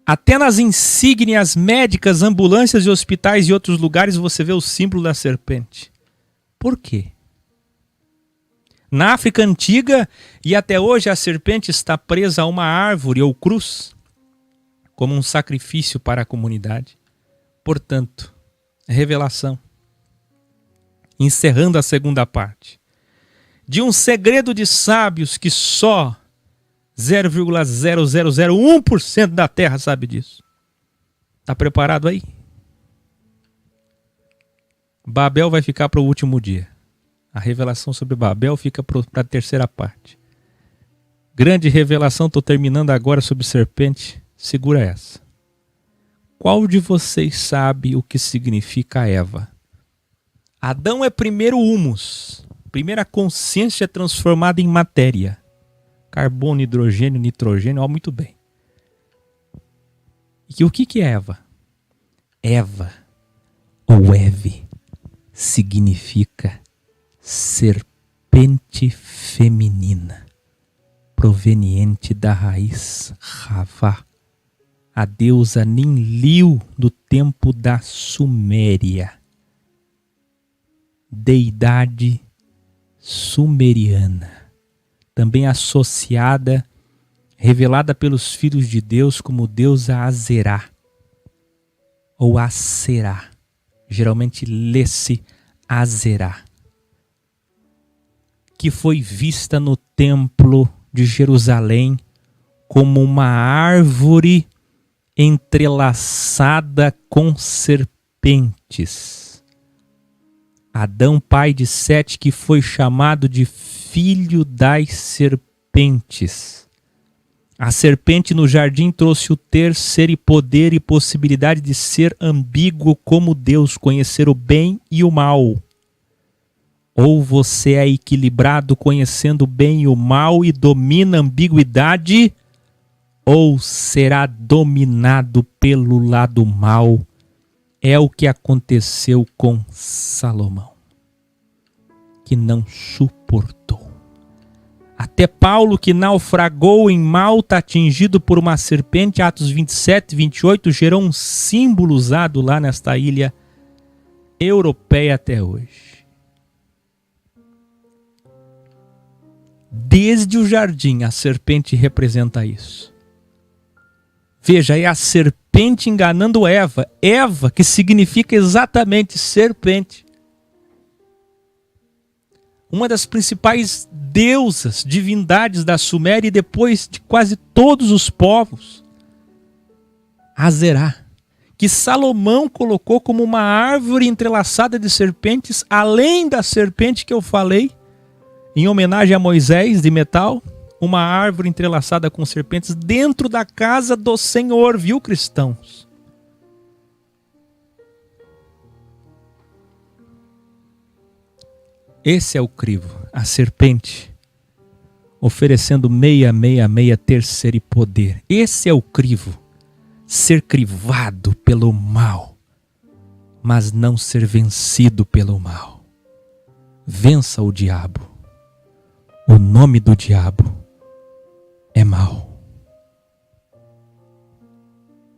Até nas insígnias médicas, ambulâncias e hospitais e outros lugares você vê o símbolo da serpente. Por quê? Na África antiga e até hoje a serpente está presa a uma árvore ou cruz como um sacrifício para a comunidade. Portanto, revelação. Encerrando a segunda parte. De um segredo de sábios que só 0,0001% da Terra sabe disso. Está preparado aí? Babel vai ficar para o último dia. A revelação sobre Babel fica para a terceira parte. Grande revelação, estou terminando agora sobre serpente. Segura essa. Qual de vocês sabe o que significa Eva? Adão é primeiro humus. Primeira consciência transformada em matéria. Carbono, hidrogênio, nitrogênio, muito bem. E o que é Eva? Eva, ou Eve, significa serpente feminina, proveniente da raiz Havá, a deusa Ninlil do tempo da Suméria, deidade sumeriana, também associada, revelada pelos filhos de Deus como deusa Azerá, ou Aserá, geralmente lê-se Azerá, que foi vista no templo de Jerusalém como uma árvore entrelaçada com serpentes. Adão, pai de Sete, que foi chamado de filho das serpentes. A serpente no jardim trouxe o ter, ser e poder e possibilidade de ser ambíguo como Deus, conhecer o bem e o mal. Ou você é equilibrado conhecendo o bem e o mal e domina a ambiguidade, ou será dominado pelo lado mal. É o que aconteceu com Salomão, que não suportou. Até Paulo, que naufragou em Malta, atingido por uma serpente, Atos 27, 28, gerou um símbolo usado lá nesta ilha europeia até hoje. Desde o jardim, a serpente representa isso. Veja, é a serpente enganando Eva. Eva, que significa exatamente serpente. Uma das principais deusas, divindades da Suméria e depois de quase todos os povos. Azerá, que Salomão colocou como uma árvore entrelaçada de serpentes, além da serpente que eu falei, em homenagem a Moisés de metal, uma árvore entrelaçada com serpentes dentro da casa do Senhor, viu, cristãos? Esse é o crivo, a serpente, oferecendo 666, ter, ser e poder. Esse é o crivo, ser crivado pelo mal, mas não ser vencido pelo mal. Vença o diabo. O nome do diabo é mal.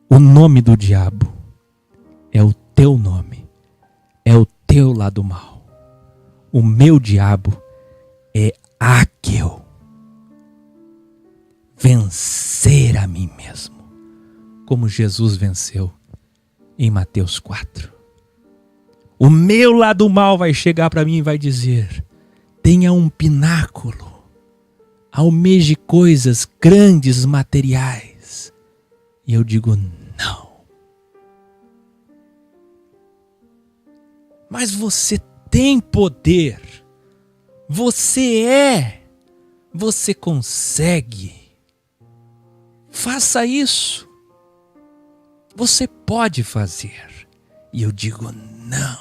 O nome do diabo é o teu nome, é o teu lado mal. O meu diabo é Áquel. Vencer a mim mesmo, como Jesus venceu em Mateus 4. O meu lado mal vai chegar para mim e vai dizer: tenha um pináculo, almeje coisas grandes, materiais. E eu digo não. Mas você tem poder, você consegue, faça isso, você pode fazer. E eu digo não.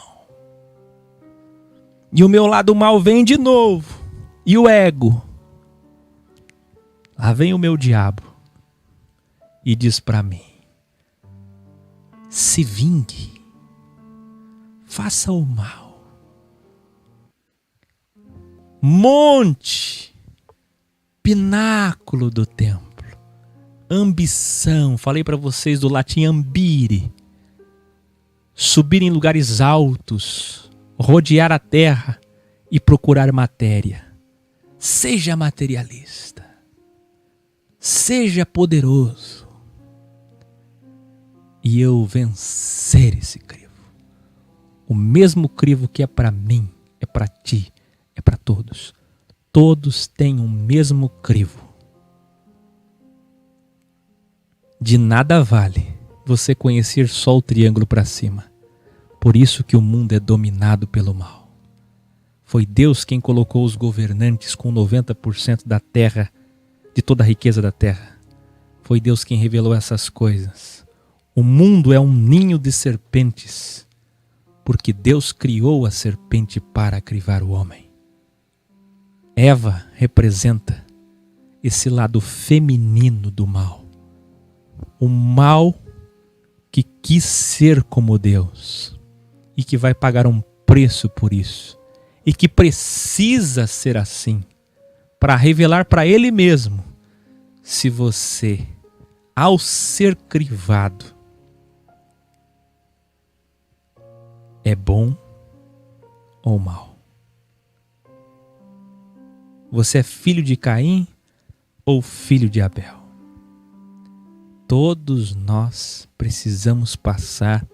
E o meu lado mal vem de novo, e o ego, lá vem o meu diabo e diz para mim: se vingue, faça o mal. Monte, pináculo do templo, ambição, falei para vocês do latim ambire, subir em lugares altos, rodear a terra e procurar matéria. Seja materialista, seja poderoso, e eu vencer esse crivo. O mesmo crivo que é para mim, é para ti, é para todos. Todos têm o mesmo crivo. De nada vale você conhecer só o triângulo para cima. Por isso que o mundo é dominado pelo mal. Foi Deus quem colocou os governantes com 90% da terra, de toda a riqueza da terra. Foi Deus quem revelou essas coisas. O mundo é um ninho de serpentes, porque Deus criou a serpente para crivar o homem. Eva representa esse lado feminino do mal. O mal que quis ser como Deus e que vai pagar um preço por isso e que precisa ser assim para revelar para ele mesmo se você, ao ser crivado, é bom ou mal. Você é filho de Caim ou filho de Abel? Todos nós precisamos passar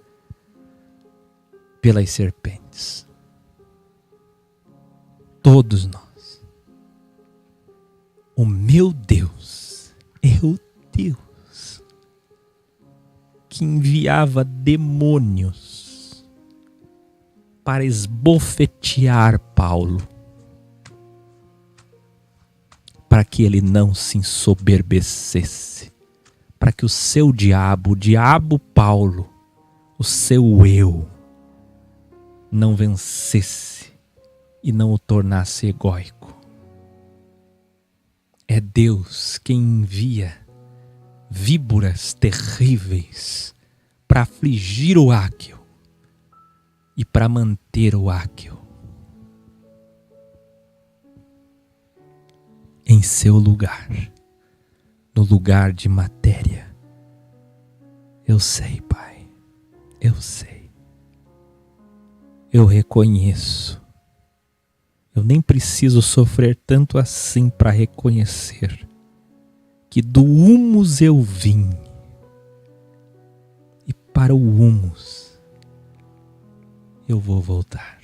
pelas serpentes. Todos nós. O meu Deus é o Deus que enviava demônios para esbofetear Paulo, para que ele não se ensoberbecesse, para que o seu diabo, o diabo Paulo, o seu eu, não vencesse e não o tornasse egóico. É Deus quem envia víboras terríveis para afligir o áquil e para manter o áquil em seu lugar, no lugar de matéria. Eu sei, Pai, eu sei. Eu reconheço. Eu nem preciso sofrer tanto assim para reconhecer que do humus eu vim e para o humus eu vou voltar.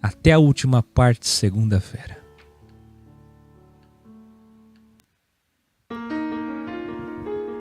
Até a última parte, segunda-feira.